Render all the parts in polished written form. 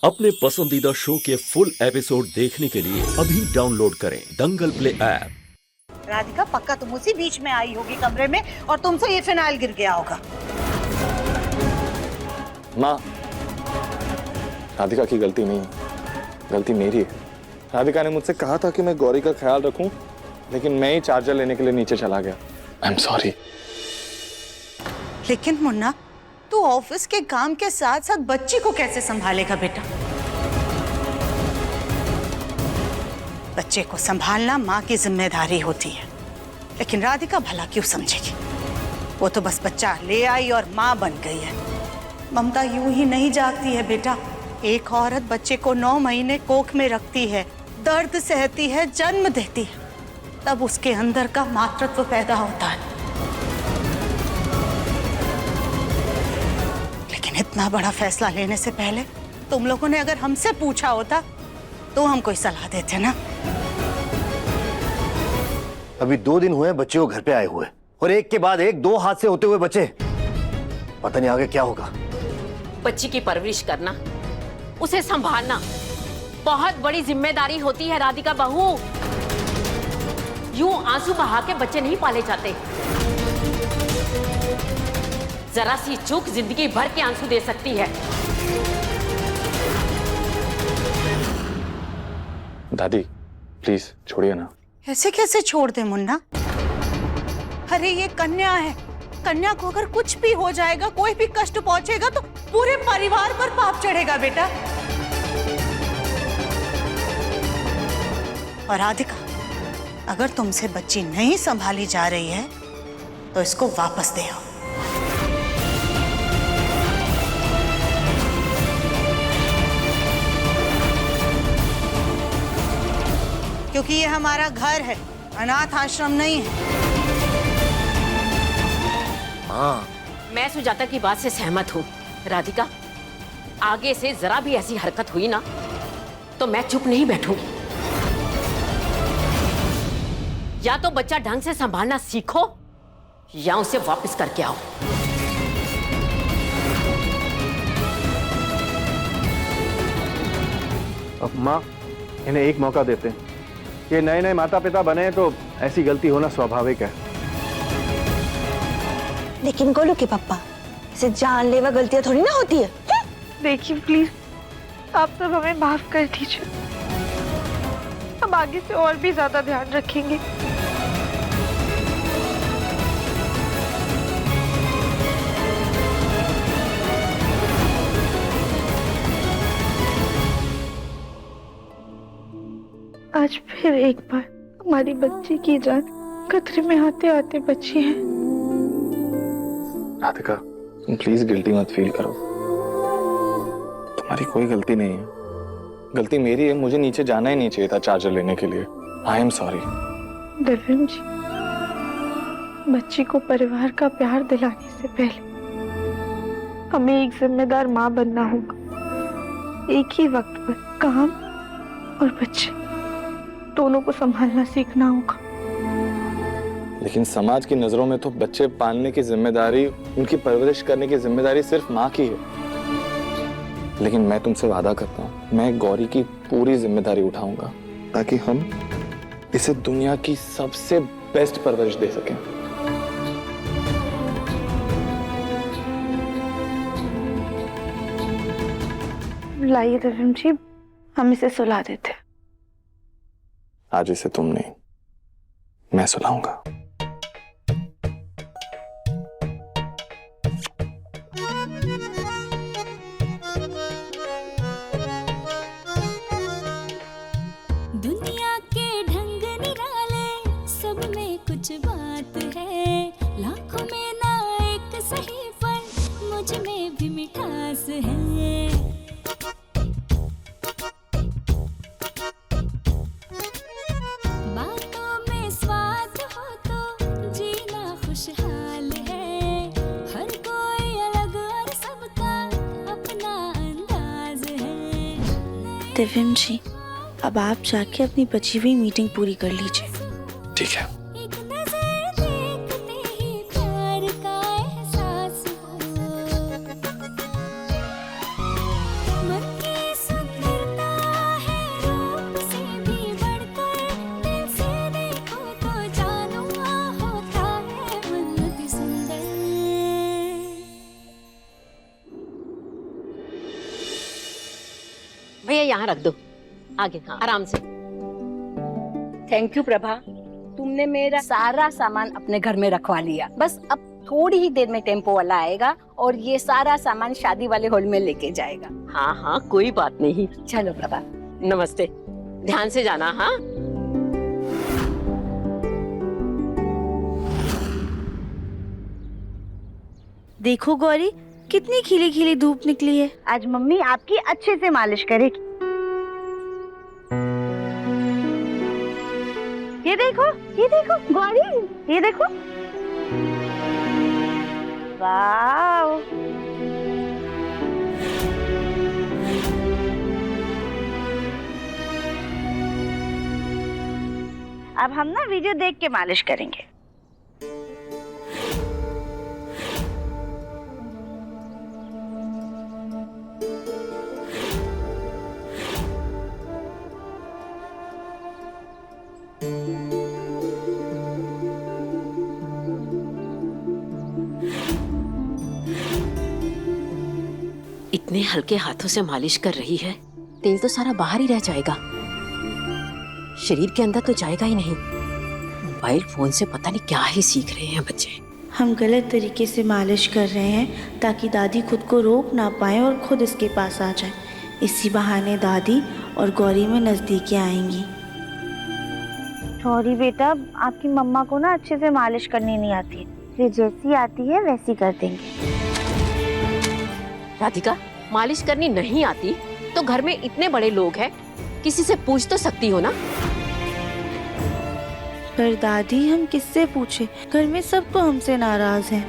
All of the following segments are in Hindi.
अपने पसंदीदा शो के फुल एपिसोड देखने के लिए अभी डाउनलोड करें दंगल प्ले ऐप। राधिका पक्का तुम उसी बीच में आई होगी कमरे में और तुमसे ये फिनाइल गिर गया होगा। माँ, राधिका की गलती नहीं है, गलती मेरी है। राधिका ने मुझसे कहा था कि मैं गौरी का ख्याल रखूं, लेकिन मैं ही चार्जर लेने के लिए नीचे चला गया। I am sorry. लेकिन मुन्ना, तू ऑफिस के काम के साथ साथ बच्ची को कैसे संभालेगा बेटा? बच्चे को संभालना माँ की जिम्मेदारी होती है, लेकिन राधिका भला क्यों समझेगी? वो तो बस बच्चा ले आई और माँ बन गई है। ममता यूं ही नहीं जागती है बेटा। एक औरत बच्चे को 9 महीने कोख में रखती है, दर्द सहती है, जन्म देती है, तब उसके अंदर का मातृत्व पैदा होता है। लेकिन इतना बड़ा फैसला लेने से पहले तुम लोगों ने अगर हमसे पूछा होता तो हम कोई सलाह देते ना। अभी 2 दिन हुए बच्चे को घर पे आए हुए और एक के बाद एक 2 हादसे होते हुए बच्चे। पता नहीं आगे क्या होगा। बच्ची की परवरिश करना, उसे संभालना बहुत बड़ी जिम्मेदारी होती है राधिका बहू। यूं आंसू बहा के बच्चे नहीं पाले जाते। जरा सी चूक जिंदगी भर के आंसू दे सकती है। दादी प्लीज छोड़िए ना। ऐसे कैसे छोड़ दे मुन्ना? अरे ये कन्या है, कन्या को अगर कुछ भी हो जाएगा, कोई भी कष्ट पहुंचेगा तो पूरे परिवार पर पाप चढ़ेगा बेटा। और राधिका, अगर तुमसे बच्ची नहीं संभाली जा रही है तो इसको वापस दे आओ। क्योंकि ये हमारा घर है, अनाथ आश्रम नहीं है। हाँ, मैं सुजाता की बात से सहमत हूँ। राधिका, आगे से जरा भी ऐसी हरकत हुई ना तो मैं चुप नहीं बैठूंगी। या तो बच्चा ढंग से संभालना सीखो या उसे वापस करके आओ। अब माँ, इन्हें एक मौका देते हैं। ये नए नए माता पिता बने हैं तो ऐसी गलती होना स्वाभाविक है। लेकिन गोलू के पापा, इसे जानलेवा गलतियां थोड़ी ना होती है। देखिए प्लीज, आप सब हमें माफ कर दीजिए। हम आगे से और भी ज्यादा ध्यान रखेंगे। आज फिर एक बार हमारी बच्ची की जान खतरे में आते आते बची है। राधिका, तुम प्लीज गिल्टी मत फील करो। तुम्हारी कोई गलती नहीं है, गलती मेरी है। मुझे नीचे जाना ही नहीं चाहिए था चार्जर लेने के लिए। I am sorry. दिव्यम जी, बच्ची को परिवार का प्यार दिलाने से पहले हमें एक जिम्मेदार माँ बनना होगा। एक ही वक्त पर काम और बच्चे दोनों को संभालना सीखना होगा। लेकिन समाज की नजरों में तो बच्चे पालने की जिम्मेदारी, उनकी परवरिश करने की जिम्मेदारी सिर्फ माँ की है। लेकिन मैं तुमसे वादा करता हूँ, मैं गौरी की पूरी जिम्मेदारी उठाऊंगा ताकि हम इसे दुनिया की सबसे बेस्ट परवरिश दे सकें। लाइए दिव्यम जी, हम इसे सुला देते। आज इसे तुम नहीं, मैं सुलाऊंगा। दुनिया के ढंग निराले, सब में कुछ बात है। लाखों में ना एक सही, पर मुझ में भी मिठास है। बातों में स्वाद हो तो जीना खुशहाल है। हर कोई अलग और सबका अपना अंदाज है। दिव्यम जी, अब आप जाके अपनी बची हुई मीटिंग पूरी कर लीजिए। ठीक है। एक नजर देखते ही प्यार का एहसास हो। मन की भैया यहाँ रख दो, आगे हाँ आराम से। थैंक यू प्रभा, तुमने मेरा सारा सामान अपने घर में रखवा लिया। बस अब थोड़ी ही देर में टेम्पो वाला आएगा और ये सारा सामान शादी वाले हॉल में लेके जाएगा। हाँ हाँ कोई बात नहीं। चलो प्रभा। नमस्ते, ध्यान से जाना। हाँ देखो गौरी, कितनी खिली खिली धूप निकली है। आज मम्मी आपकी अच्छे से मालिश करेगी। ये देखो गौरी, ये देखो। वाव, अब हम ना वीडियो देख के मालिश करेंगे। इतने हल्के हाथों से मालिश कर रही है, तेल तो सारा बाहर ही रह जाएगा, शरीर के अंदर तो जाएगा ही नहीं। मोबाइल फोन से पता नहीं क्या ही सीख रहे हैं बच्चे। हम गलत तरीके से मालिश कर रहे हैं ताकि दादी खुद को रोक ना पाए और खुद इसके पास आ जाए। इसी बहाने दादी और गौरी में नजदीकियां आएंगी। सॉरी बेटा, आपकी मम्मा को ना अच्छे से मालिश करनी नहीं आती, ये जैसी आती है वैसी कर देंगे। राधिका, मालिश करनी नहीं आती तो घर में इतने बड़े लोग हैं, किसी से पूछ तो सकती हो ना। पर दादी हम किससे पूछे, घर में सब तो हमसे नाराज हैं।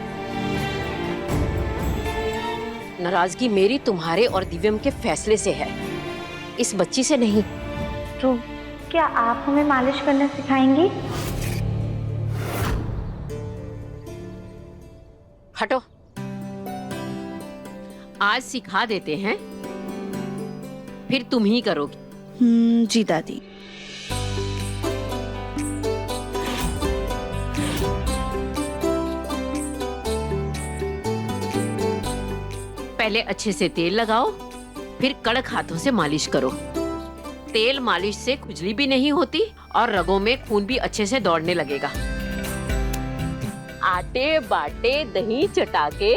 नाराजगी मेरी तुम्हारे और दिव्यम के फैसले से है, इस बच्ची से नहीं। तो क्या आप हमें मालिश करना सिखाएंगी? हटो, आज सिखा देते हैं, फिर तुम ही करोगी। जी दादी। पहले अच्छे से तेल लगाओ, फिर कड़क हाथों से मालिश करो। तेल मालिश से खुजली भी नहीं होती और रगों में खून भी अच्छे से दौड़ने लगेगा। आटे बाटे दही चटा के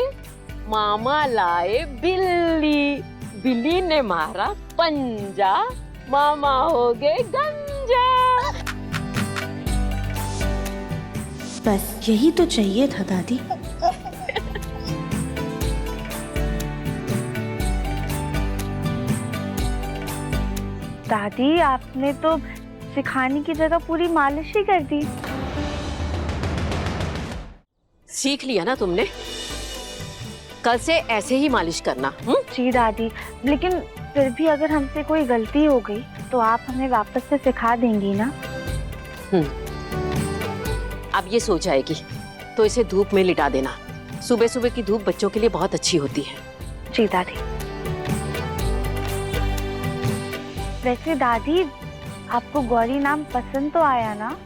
मामा लाए बिल्ली, बिल्ली ने मारा पंजा, मामा हो गए गंजा। बस यही तो चाहिए था दादी। दादी आपने तो सिखाने की जगह पूरी मालिश ही कर दी। सीख लिया ना तुमने, कल से ऐसे ही मालिश करना। जी दादी, लेकिन फिर भी अगर हमसे कोई गलती हो गई तो आप हमें वापस से सिखा देंगी ना? अब ये सो जाएगी तो इसे धूप में लिटा देना। सुबह सुबह की धूप बच्चों के लिए बहुत अच्छी होती है। जी दादी। वैसे दादी, आपको गौरी नाम पसंद तो आया ना?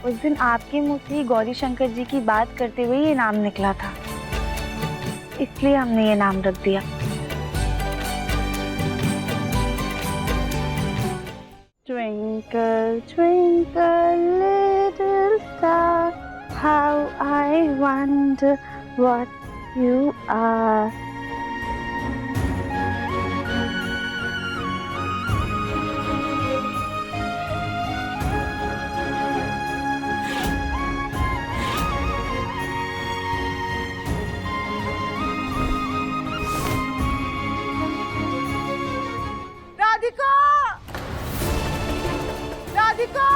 उस दिन आपके मुंह से ही गौरी शंकर जी की बात करते हुए ये नाम निकला था, इसलिए हमने ये नाम रख दिया। Twinkle, twinkle, little star, how I wonder what you are. Radhika, Radhika,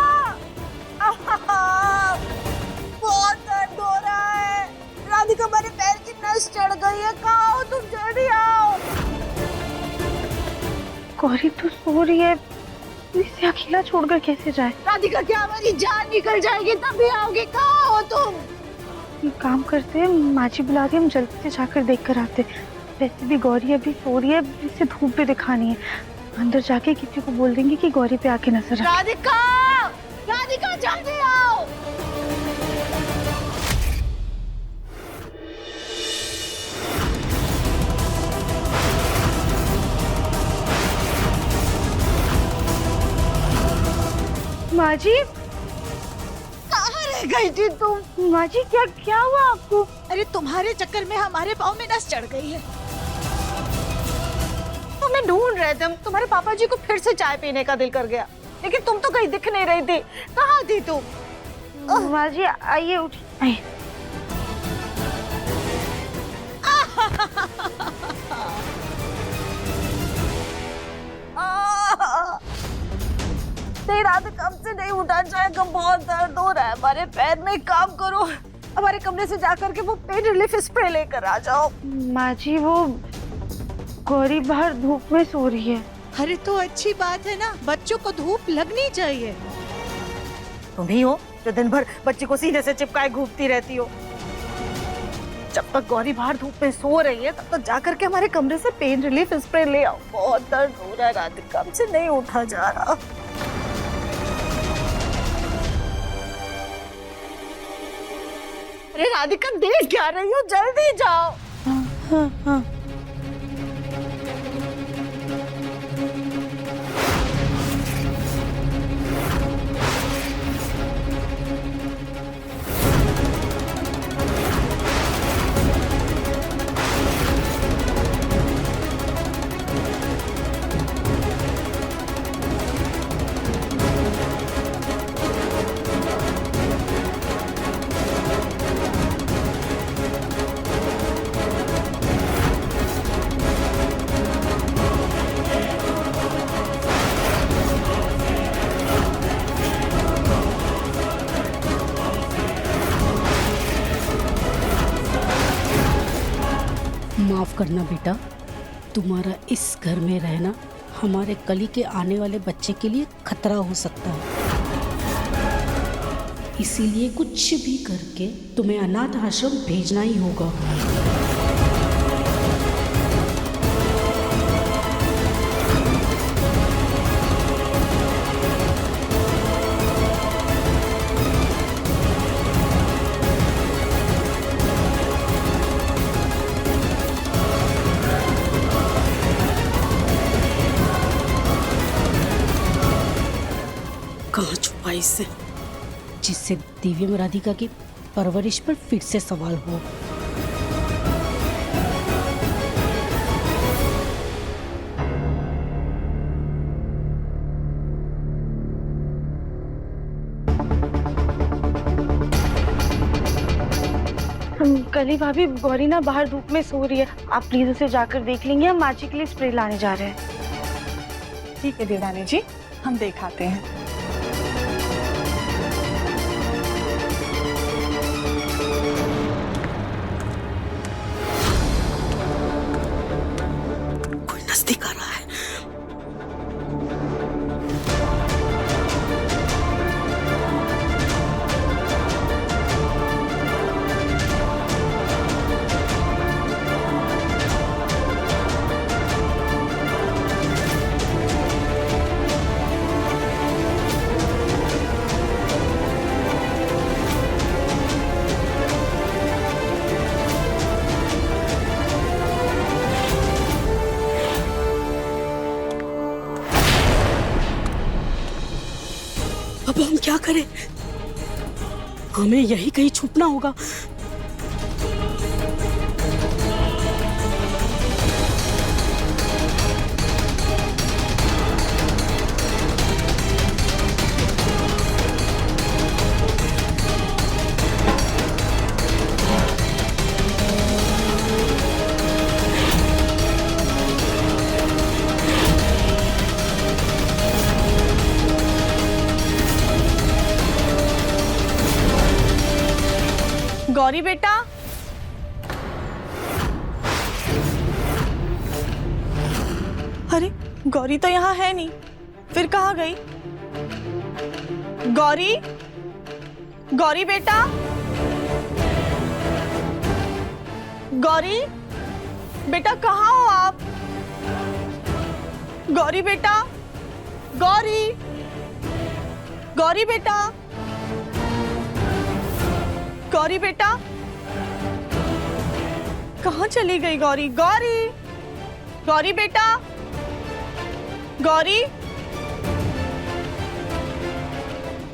बहुत दर्द हो रहा है। राधिका, मेरे पैर की नस चढ़ गई है। कहाँ हो तुम? जल्दी आओ। गौरी तो सो रही है, इसे अकेला छोड़कर कैसे जाए? राधिका, क्या हमारी जान निकल जाएगी तभी आओगे? कहाँ हो तुम? एक काम करते हैं, माची बुला के हम जल्दी से जाकर देख कर आते। वैसे भी गौरी अभी सो रही है, इसे धूप भी दिखानी है। अंदर जाके किसी को बोल देंगे कि गौरी पे आके नजर रख। राधिका, राधिका जल्दी आओ। माँ जी, कहाँ रह गई थी तुम? माँ जी क्या क्या हुआ आपको? अरे तुम्हारे चक्कर में हमारे पाँव में नस चढ़ गई है। तुम्हें ढूंढ रहे थे हम। तुम्हारे पापा जी को फिर से चाय पीने का दिल कर गया, लेकिन तुम तो कहीं दिख नहीं रही थी। कहाँ थी तुम? माँ जी आइए, उठिए। देर रात कब से नहीं उठा जाएगा, बहुत दर्द हो रहा है हमारे पैर में। काम करो, हमारे कमरे से जाकर के वो पेन रिलीफ स्प्रे लेकर आ जाओ। माँ जी वो गौरी बाहर धूप में सो रही है। अरे तो अच्छी बात है ना, बच्चों को धूप लगनी चाहिए। तुम ही हो जो दिन भर बच्ची को सीने से चिपकाए घूमती रहती हो। जब तक गौरी बाहर धूप में सो रही है तब तक जाकर के हमारे कमरे से पेन रिलीफ स्प्रे ले आओ। बहुत दर्द हो रहा है, रात कब से नहीं उठा जा रहा। अरे राधिका देख क्या रही हो, जल्दी जाओ। हाँ हाँ। माफ करना बेटा, तुम्हारा इस घर में रहना हमारे कली के आने वाले बच्चे के लिए खतरा हो सकता है। इसीलिए कुछ भी करके तुम्हें अनाथ आश्रम भेजना ही होगा। कहाँ छुपा इसे, जिससे दिव्यम राधिका की परवरिश पर फिर से सवाल हो। कली भाभी, गौरी ना बाहर धूप में सो रही है, आप प्लीज उसे जाकर देख लेंगे। हम माची के लिए स्प्रे लाने जा रहे हैं। ठीक है देवरानी जी, हम देखाते हैं। कोई नजदीक आ रहा है। अब हम क्या करें? हमें यही कहीं छुपना होगा। गौरी बेटा, अरे गौरी तो यहाँ है नहीं, फिर कहाँ गई? गौरी, गौरी बेटा, गौरी बेटा कहाँ हो आप? गौरी बेटा, गौरी, गौरी बेटा, गौरी बेटा, कहाँ चली गई गौरी? गौरी, गौरी बेटा, गौरी,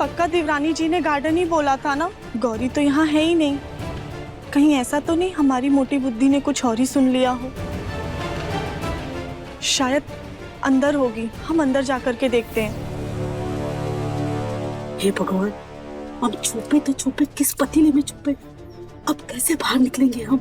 पक्का देवरानी जी ने गार्डन ही बोला था ना, गौरी तो यहाँ है ही नहीं। कहीं ऐसा तो नहीं हमारी मोटी बुद्धि ने कुछ और ही सुन लिया हो। शायद अंदर होगी, हम अंदर जाकर के देखते हैं। हे भगवान, अब छुपे तो छुपे, किस पतीले में छुपे, अब कैसे बाहर निकलेंगे हम?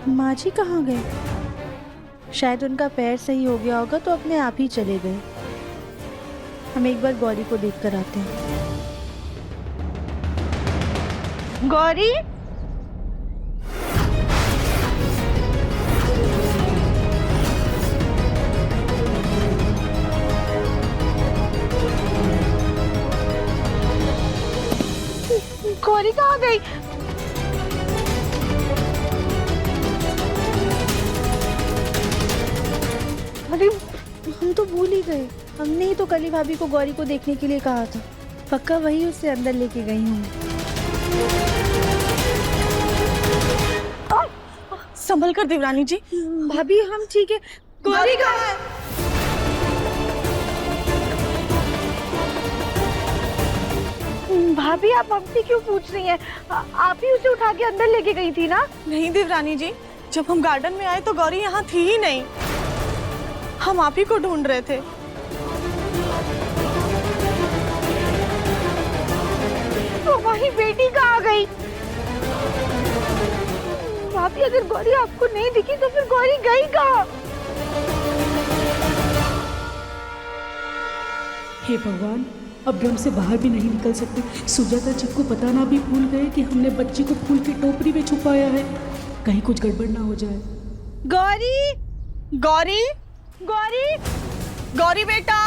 माँ जी कहाँ गए? शायद उनका पैर सही हो गया होगा तो अपने आप ही चले गए। हम एक बार गौरी को देख कर आते हैं। गौरी, गौरी कहाँ गई? अरे हम तो भूल ही गए, हमने ही तो कली भाभी को गौरी को देखने के लिए कहा था। पक्का वही उसे अंदर लेके गई हूँ। संभल कर देवरानी जी। भाभी हम ठीक है। गौरी कहाँ है? भाभी आप हमसे क्यों पूछ रही हैं? आप ही उसे उठा के अंदर लेके गई थी ना? नहीं देवरानी जी, जब हम गार्डन में आए तो गौरी यहाँ थी ही नहीं। हम आप ही को ढूंढ रहे थे। तो वही बेटी कहाँ गई? भाभी अगर गौरी आपको नहीं दिखी तो फिर गौरी गई कहाँ? हे भगवान, अब हम से बाहर भी नहीं निकल सकते। सुजाता जी को बताना भी भूल गए कि हमने बच्ची को फूल की टोकरी में छुपाया है। कहीं कुछ गड़बड़ ना हो जाए। गौरी, गौरी, गौरी, गौरी बेटा,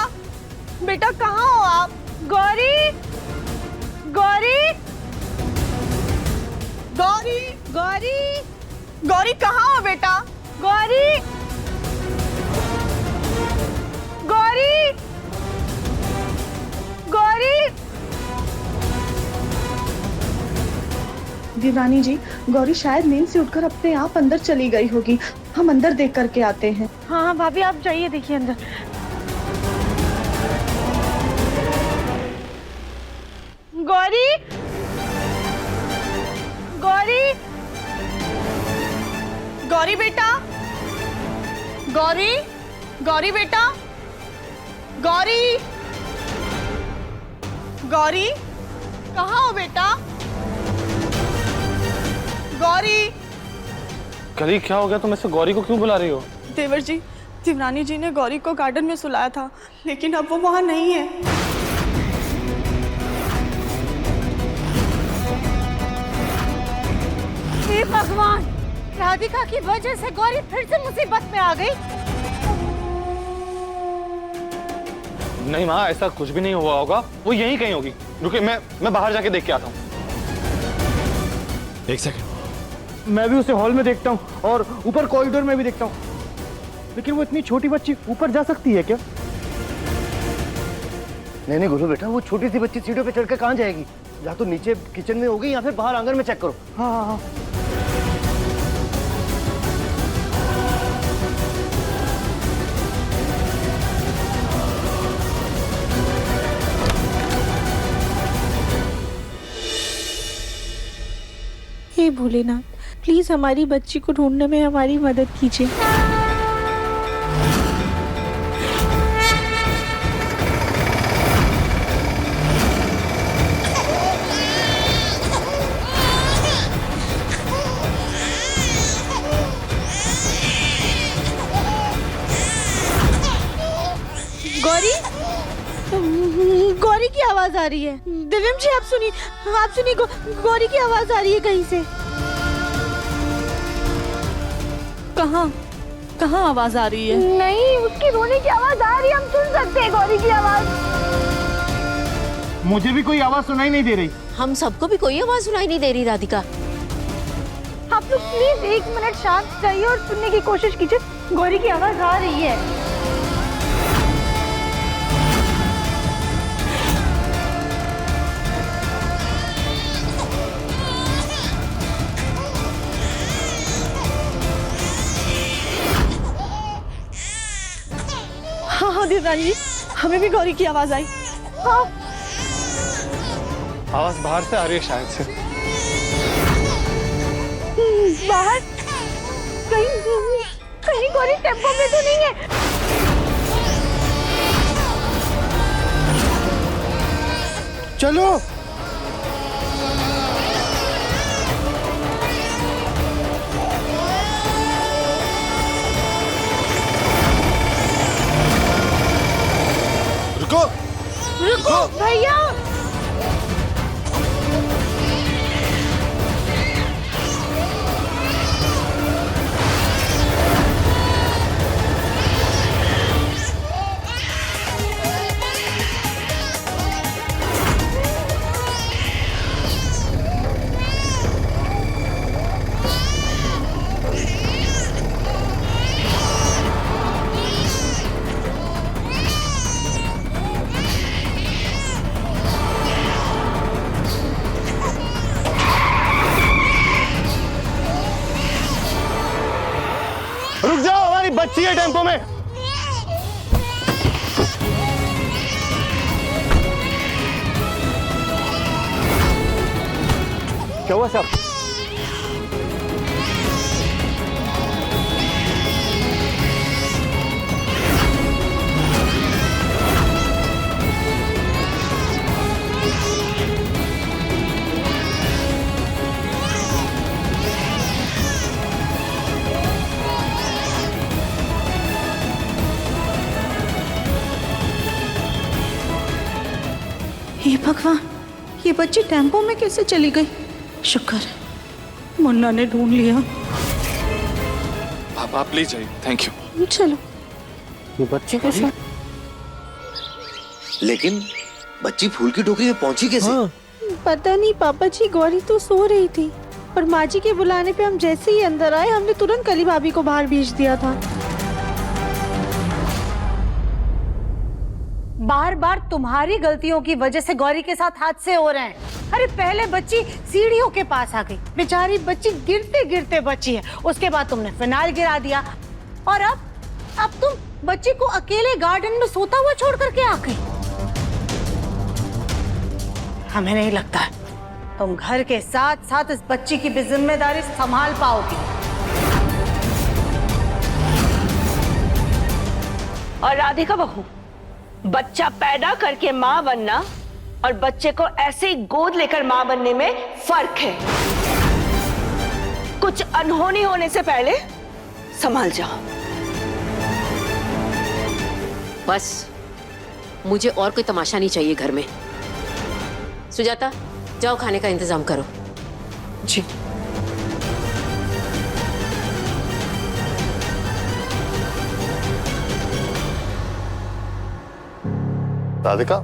बेटा कहाँ हो आप? गौरी, गौरी, गौरी, गौरी, गौरी कहाँ हो बेटा? गौरी, गौरी, गौरी। देवरानी जी, गौरी शायद नींद से उठकर अपने आप अंदर चली गई होगी। हम अंदर देख करके आते हैं। हाँ हाँ भाभी आप जाइए, देखिए अंदर। गौरी, गौरी, गौरी बेटा, गौरी, गौरी बेटा, गौरी, गौरी कहाँ हो बेटा? गौरी। कली क्या हो गया? तुम ऐसे गौरी को क्यों बुला रही हो? देवर जी, देवरानी जी ने गौरी को गार्डन में सुलाया था, लेकिन अब वो वहाँ नहीं है। हे भगवान, राधिका की वजह से गौरी फिर से मुसीबत में आ गई। नहीं माँ, ऐसा कुछ भी नहीं हुआ होगा, वो यहीं कहीं होगी। रुके, मैं बाहर जाके देख के आता हूँ। एक सेकंड, मैं भी उसे हॉल में देखता हूँ और ऊपर कॉरिडोर में भी देखता हूँ, लेकिन वो इतनी छोटी बच्ची ऊपर जा सकती है क्या? नहीं नहीं गुरु बेटा, वो छोटी सी बच्ची सीढ़ियों पे चढ़कर कहाँ जाएगी? या तो नीचे किचन में होगी या फिर बाहर आंगन में चेक करो। हाँ हाँ हाँ। हे भोलेनाथ, प्लीज हमारी बच्ची को ढूंढने में हमारी मदद कीजिए। गौरी, गौरी की आवाज आ रही है। दिव्यम जी आप सुनिए, आप सुनिए, गौरी की आवाज आ रही है कहीं से। कहाँ कहाँ आवाज आ रही है? नहीं, उसकी रोने की आवाज आ रही है, हम सुन सकते हैं गौरी की आवाज। मुझे भी कोई आवाज सुनाई नहीं दे रही। हम सबको भी कोई आवाज सुनाई नहीं दे रही राधिका। आप लोग प्लीज 1 मिनट शांत रहिए और सुनने की कोशिश कीजिए। गौरी की आवाज आ रही है। प्रधान जी, हमें भी गौरी की आवाज आई। हाँ, आवाज बाहर से आ रही है शायद से। बाहर कहीं गौरी टेम्पो में तो नहीं है। चलो रुको रुको भैया। रुक जाओ, हमारी बच्ची है टेम्पो में। क्या हुआ साहब? हे भगवान, ये बच्ची टेम्पो में कैसे चली गई? शुक्र है मुन्ना ने ढूंढ लिया। आप ले जाइए, थैंक यू। चलो। ये बच्ची कैसे? लेकिन बच्ची फूल की टोकरी में पहुंची कैसे? हाँ। पता नहीं पापा जी, गौरी तो सो रही थी और माँ जी के बुलाने पे हम जैसे ही अंदर आए, हमने तुरंत कली भाभी को बाहर भेज दिया था। बार बार तुम्हारी गलतियों की वजह से गौरी के साथ हादसे हो रहे हैं। अरे पहले बच्ची सीढ़ियों के पास आ गई, बेचारी बच्ची गिरते गिरते बची है, उसके बाद तुमने फिनाइल गिरा दिया और अब तुम बच्ची को अकेले गार्डन में सोता हुआ छोड़ करके आ गई। हमें नहीं लगता तुम घर के साथ साथ इस बच्ची की भी जिम्मेदारी संभाल पाओगी। और राधिका बहू, बच्चा पैदा करके माँ बनना और बच्चे को ऐसे ही गोद लेकर माँ बनने में फर्क है। कुछ अनहोनी होने से पहले संभल जाओ। बस मुझे और कोई तमाशा नहीं चाहिए घर में। सुजाता, जाओ खाने का इंतजाम करो। जी। राधिका,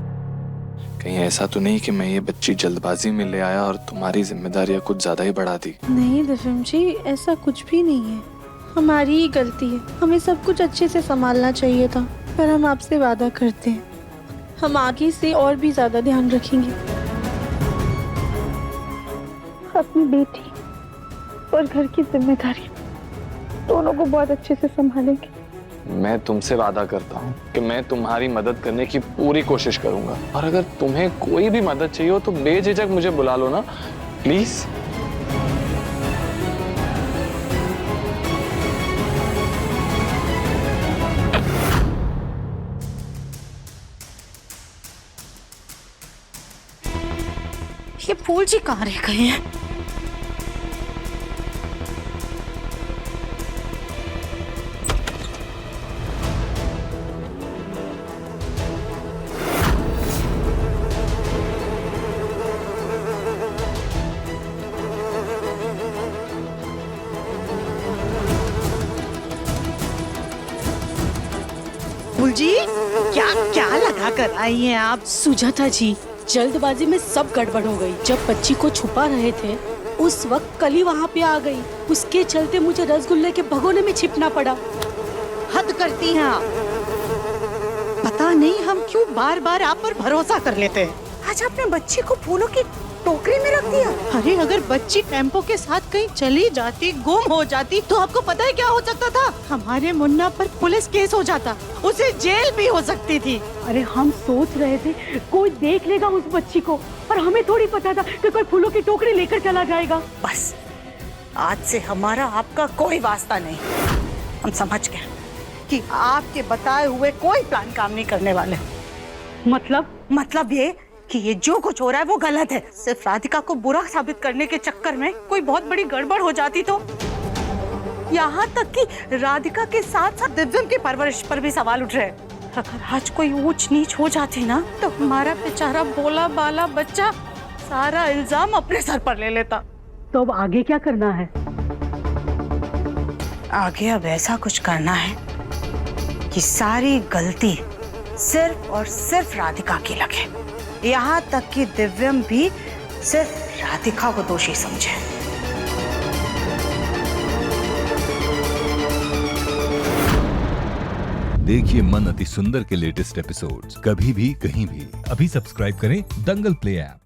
कहीं ऐसा तो नहीं कि मैं ये बच्ची जल्दबाजी में ले आया और तुम्हारी जिम्मेदारियां कुछ ज्यादा ही बढ़ा दी? नहीं दिव्यम जी, ऐसा कुछ भी नहीं है, हमारी ही गलती है। हमें सब कुछ अच्छे से संभालना चाहिए था, पर हम आपसे वादा करते हैं हम आगे से और भी ज्यादा ध्यान रखेंगे। अपनी बेटी और घर की जिम्मेदारी दोनों को बहुत अच्छे से संभालेंगे। मैं तुमसे वादा करता हूँ कि मैं तुम्हारी मदद करने की पूरी कोशिश करूंगा, और अगर तुम्हें कोई भी मदद चाहिए हो तो बेझिझक मुझे बुला लो ना, प्लीज। ये फूल जी कहाँ रह गए हैं? फूल जी, क्या क्या लगा कर आई हैं आप? सुजाता जी, जल्दबाजी में सब गड़बड़ हो गई। जब बच्ची को छुपा रहे थे उस वक्त कली वहाँ पे आ गई, उसके चलते मुझे रसगुल्ले के भगोने में छिपना पड़ा। हद करती हैं आप। पता नहीं हम क्यों बार बार आप पर भरोसा कर लेते हैं। आज आपने बच्ची को फूलों की टोकरी में रख दिया। अरे अगर बच्ची टेम्पो के साथ कहीं चली जाती, गुम हो जाती, तो आपको पता है क्या हो सकता था? हमारे मुन्ना पर पुलिस केस हो जाता, उसे जेल भी हो सकती थी। अरे हम सोच रहे थे कोई देख लेगा उस बच्ची को, पर हमें थोड़ी पता था कि कोई फूलों की टोकरी लेकर चला जाएगा। बस आज से हमारा आपका कोई वास्ता नहीं। हम समझ गए कि आपके बताए हुए कोई प्लान काम नहीं करने वाले। मतलब ये कि ये जो कुछ हो रहा है वो गलत है। सिर्फ राधिका को बुरा साबित करने के चक्कर में कोई बहुत बड़ी गड़बड़ हो जाती तो यहाँ तक कि राधिका के साथ साथ दिव्यम की परवरिश पर भी सवाल उठ रहे हैं। अगर आज कोई ऊंच नीच हो जाती ना, तो हमारा बेचारा भोला बाला बच्चा सारा इल्जाम अपने सर पर ले लेता। तो अब आगे क्या करना है? आगे अब ऐसा कुछ करना है कि सारी गलती सिर्फ और सिर्फ राधिका की लगे, यहाँ तक कि दिव्यम भी सिर्फ राधिका को दोषी समझे। देखिए मन अति सुंदर के लेटेस्ट एपिसोड्स कभी भी कहीं भी। अभी सब्सक्राइब करें दंगल प्ले ऐप।